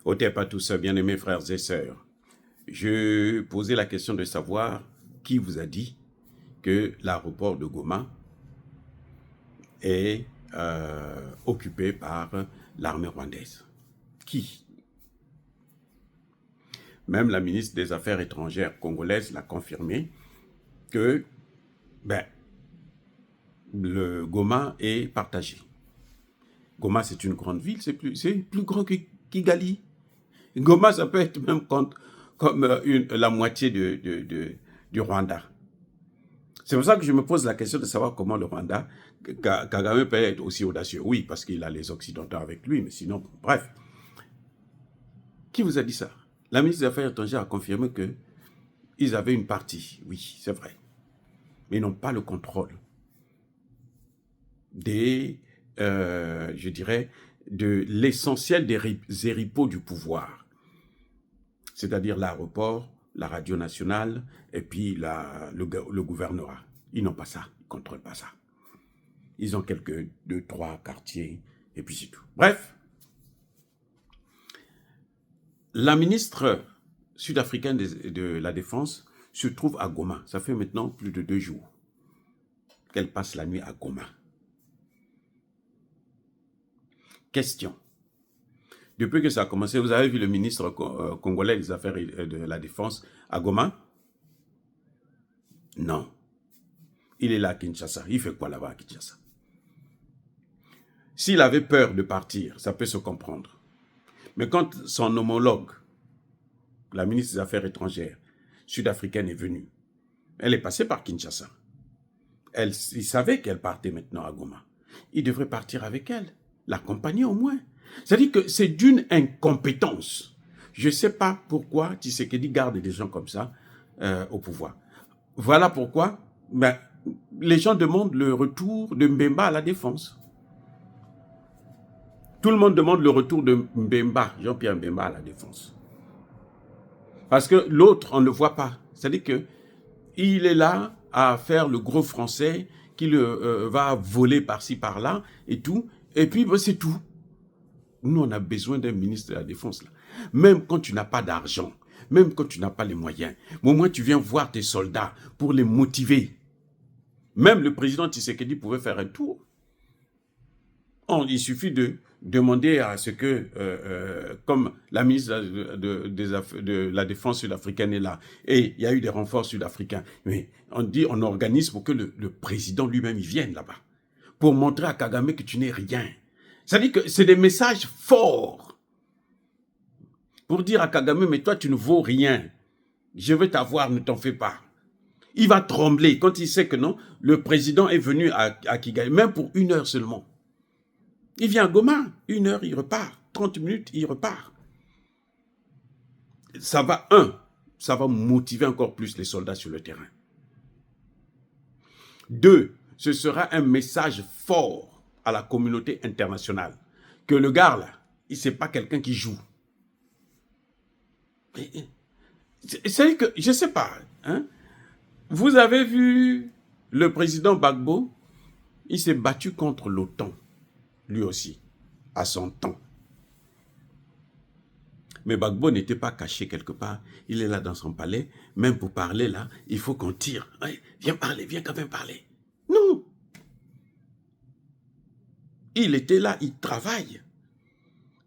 Otep à tous, bien-aimés frères et sœurs. Je posais la question de savoir qui vous a dit que l'aéroport de Goma est occupé par l'armée rwandaise. Qui? Même la ministre des Affaires étrangères congolaise l'a confirmé que le Goma est partagé. Goma, c'est une grande ville, c'est plus grand que Kigali. Goma, ça peut être même comme la moitié du Rwanda. C'est pour ça que je me pose la question de savoir comment le Rwanda, Kagame peut être aussi audacieux. Oui, parce qu'il a les Occidentaux avec lui, mais sinon, bref. Qui vous a dit ça? La ministre des Affaires étrangères a confirmé qu'ils avaient une partie. Oui, c'est vrai. Mais ils n'ont pas le contrôle je dirais, de l'essentiel des ripots du pouvoir. C'est-à-dire l'aéroport, la radio nationale et puis le gouvernorat. Ils n'ont pas ça, ils ne contrôlent pas ça. Ils ont quelques 2-3 quartiers et puis c'est tout. Bref, la ministre sud-africaine de la Défense se trouve à Goma. Ça fait maintenant plus de 2 jours qu'elle passe la nuit à Goma. Question. Depuis que ça a commencé, vous avez vu le ministre congolais des Affaires de la Défense à Goma? Non. Il est là à Kinshasa. Il fait quoi là-bas à Kinshasa? S'il avait peur de partir, ça peut se comprendre. Mais quand son homologue, la ministre des Affaires étrangères sud-africaine est venue, elle est passée par Kinshasa. Il savait qu'elle partait maintenant à Goma. Il devrait partir avec elle, l'accompagner au moins. C'est-à-dire que c'est d'une incompétence. Je ne sais pas pourquoi Tshisekedi garde des gens comme ça au pouvoir. Voilà pourquoi les gens demandent le retour de Mbemba à la défense. Tout le monde demande le retour de Mbemba, Jean-Pierre Mbemba à la défense. Parce que l'autre, on ne le voit pas. C'est-à-dire qu'il est là à faire le gros français, qu'il va voler par-ci, par-là et tout. Et puis, c'est tout. Nous, on a besoin d'un ministre de la Défense. Là. Même quand tu n'as pas d'argent, même quand tu n'as pas les moyens, au moins tu viens voir tes soldats pour les motiver. Même le président Tshisekedi pouvait faire un tour. Il suffit de demander à ce que, comme la ministre de la Défense sud-africaine est là, et il y a eu des renforts sud-africains, mais on organise pour que le président lui-même vienne là-bas, pour montrer à Kagame que tu n'es rien. C'est-à-dire que c'est des messages forts pour dire à Kagame, mais toi, tu ne vaux rien. Je veux t'avoir, ne t'en fais pas. Il va trembler quand il sait que non, le président est venu à Kigali, même pour 1 heure seulement. Il vient à Goma, 1 heure, il repart. 30 minutes, il repart. Ça va motiver encore plus les soldats sur le terrain. 2, ce sera un message fort à la communauté internationale. Que le gars, là, c'est pas quelqu'un qui joue. C'est que, je sais pas, hein? Vous avez vu le président Gbagbo, il s'est battu contre l'OTAN, lui aussi, à son temps. Mais Gbagbo n'était pas caché quelque part, il est là dans son palais, même pour parler là, il faut qu'on tire. Ouais, viens parler, viens quand même parler. Non. Il était là, il travaille.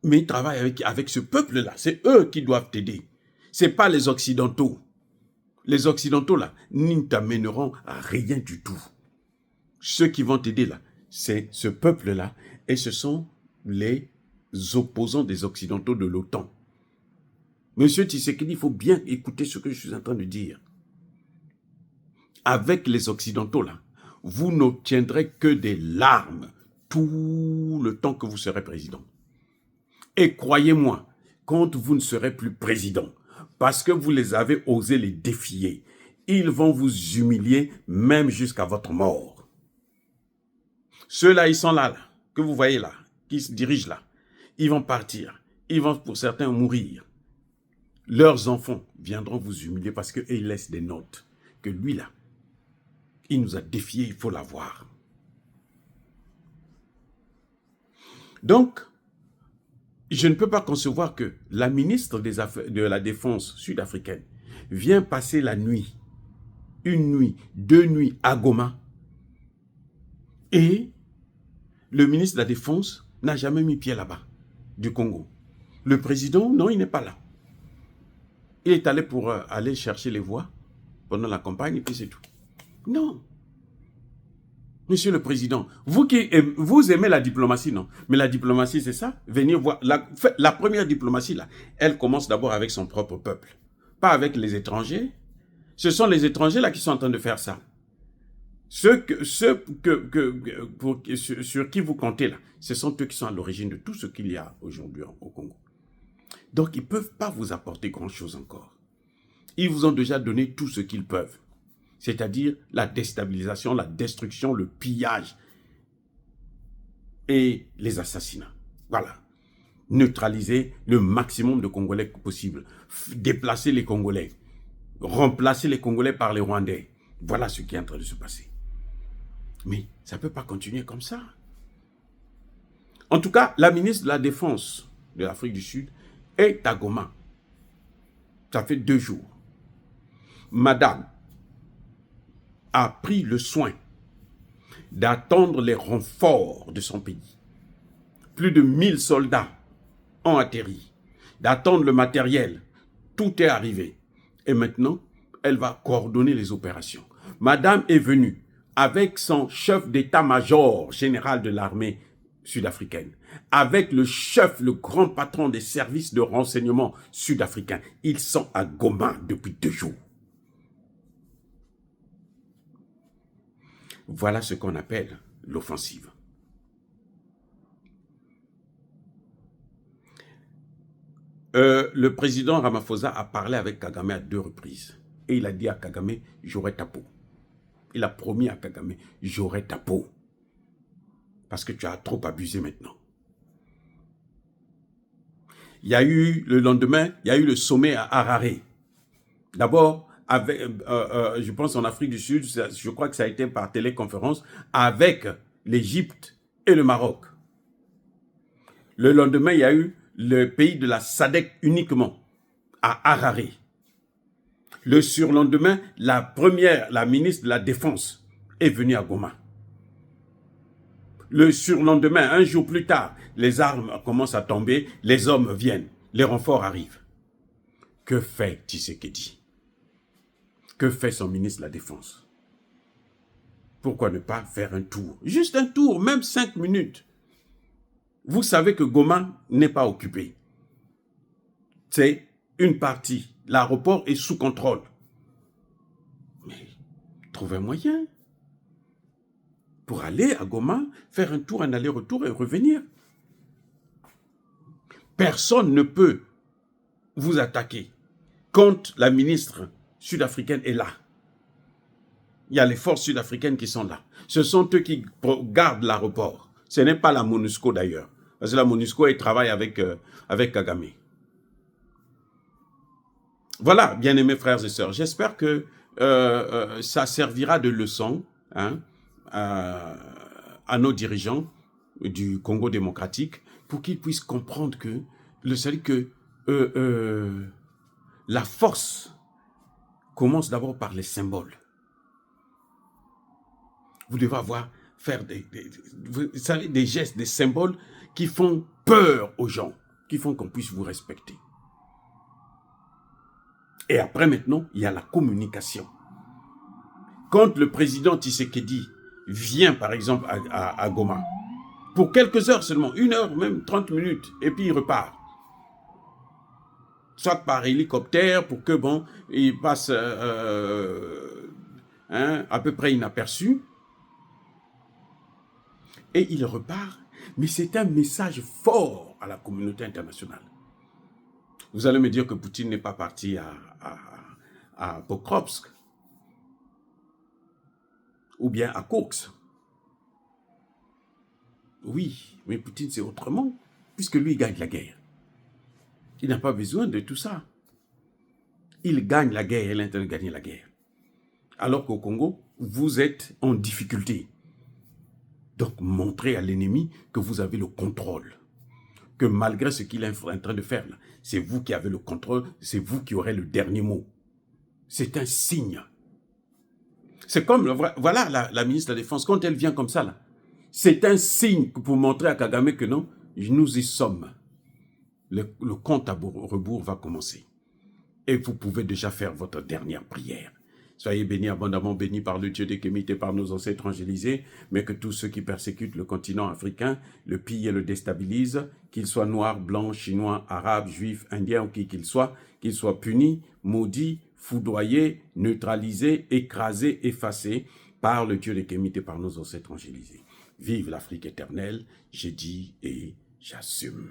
Mais il travaille avec ce peuple-là. C'est eux qui doivent t'aider. Ce n'est pas les Occidentaux. Les Occidentaux, là, ne t'amèneront à rien du tout. Ceux qui vont t'aider, là, c'est ce peuple-là. Et ce sont les opposants des Occidentaux de l'OTAN. Monsieur Tshisekedi, il faut bien écouter ce que je suis en train de dire. Avec les Occidentaux, là, vous n'obtiendrez que des larmes tout le temps que vous serez président. Et croyez-moi, quand vous ne serez plus président, parce que vous les avez osé les défier, ils vont vous humilier même jusqu'à votre mort. Ceux-là, ils sont là, que vous voyez là, qui se dirigent là, ils vont partir. Ils vont pour certains mourir. Leurs enfants viendront vous humilier parce qu'ils laissent des notes. Que lui là, il nous a défiés, il faut l'avoir. Donc, je ne peux pas concevoir que la ministre de la Défense sud-africaine vient passer la nuit, une nuit, 2 nuits à Goma, et le ministre de la Défense n'a jamais mis pied là-bas, du Congo. Le président, non, il n'est pas là. Il est allé pour aller chercher les voix pendant la campagne, et puis c'est tout. Non. Monsieur le Président, vous aimez la diplomatie, non? Mais la diplomatie, c'est ça? Venir voir. La première diplomatie, là, elle commence d'abord avec son propre peuple. Pas avec les étrangers. Ce sont les étrangers, là, qui sont en train de faire ça. Sur qui vous comptez, là, ce sont eux qui sont à l'origine de tout ce qu'il y a aujourd'hui au Congo. Donc, ils ne peuvent pas vous apporter grand-chose encore. Ils vous ont déjà donné tout ce qu'ils peuvent. C'est-à-dire la déstabilisation, la destruction, le pillage et les assassinats. Voilà. Neutraliser le maximum de Congolais possible. Déplacer les Congolais. Remplacer les Congolais par les Rwandais. Voilà ce qui est en train de se passer. Mais ça ne peut pas continuer comme ça. En tout cas, la ministre de la Défense de l'Afrique du Sud est à Goma. Ça fait 2 jours. Madame a pris le soin d'attendre les renforts de son pays. Plus de 1000 soldats ont atterri, d'attendre le matériel. Tout est arrivé. Et maintenant, elle va coordonner les opérations. Madame est venue avec son chef d'état-major général de l'armée sud-africaine, avec le chef, le grand patron des services de renseignement sud-africains. Ils sont à Goma depuis 2 jours. Voilà ce qu'on appelle l'offensive. Le président Ramaphosa a parlé avec Kagame à 2 reprises. Et il a dit à Kagame, j'aurai ta peau. Il a promis à Kagame, j'aurai ta peau. Parce que tu as trop abusé maintenant. Il y a eu, le lendemain, il y a eu le sommet à Harare. D'abord, je pense en Afrique du Sud, je crois que ça a été par téléconférence, avec l'Égypte et le Maroc. Le lendemain, il y a eu le pays de la SADC uniquement, à Harare. Le surlendemain, la ministre de la Défense est venue à Goma. Le surlendemain, 1 jour plus tard, les armes commencent à tomber, les hommes viennent, les renforts arrivent. Que fait Tshisekedi? Que fait son ministre de la Défense? Pourquoi ne pas faire un tour? Juste un tour, même 5 minutes. Vous savez que Goma n'est pas occupé. C'est une partie. L'aéroport est sous contrôle. Mais trouvez un moyen pour aller à Goma, faire un tour, un aller-retour et revenir. Personne ne peut vous attaquer quand la ministre sud-africaine est là. Il y a les forces sud-africaines qui sont là. Ce sont eux qui gardent l'aéroport. Ce n'est pas la MONUSCO d'ailleurs. Parce que la MONUSCO, elle travaille avec Kagame. Voilà, bien-aimés frères et sœurs. J'espère que ça servira de leçon à nos dirigeants du Congo démocratique pour qu'ils puissent comprendre que la force commence d'abord par les symboles. Vous devez faire des gestes, des symboles qui font peur aux gens, qui font qu'on puisse vous respecter. Et après maintenant, il y a la communication. Quand le président Tshisekedi vient par exemple à Goma, pour quelques heures seulement, 1 heure, même 30 minutes, et puis il repart. Soit par hélicoptère pour que, bon, il passe à peu près inaperçu. Et il repart. Mais c'est un message fort à la communauté internationale. Vous allez me dire que Poutine n'est pas parti à Pokrovsk ou bien à Kursk. Oui, mais Poutine c'est autrement, puisque lui il gagne la guerre. Il n'a pas besoin de tout ça. Il gagne la guerre, il est en train de gagner la guerre. Alors qu'au Congo, vous êtes en difficulté. Donc montrez à l'ennemi que vous avez le contrôle, que malgré ce qu'il est en train de faire, c'est vous qui avez le contrôle, c'est vous qui aurez le dernier mot. C'est un signe. C'est comme, voilà la ministre de la Défense, quand elle vient comme ça, là, c'est un signe pour montrer à Kagame que non, nous y sommes. Le compte à rebours va commencer. Et vous pouvez déjà faire votre dernière prière. Soyez bénis, abondamment bénis par le Dieu des Kémites et par nos ancêtres angélisés, mais que tous ceux qui persécutent le continent africain, le pillent et le déstabilisent, qu'ils soient noirs, blancs, chinois, arabes, juifs, indiens ou qui qu'ils soient punis, maudits, foudroyés, neutralisés, écrasés, effacés par le Dieu des Kémites et par nos ancêtres angélisés. Vive l'Afrique éternelle, j'ai dit et j'assume.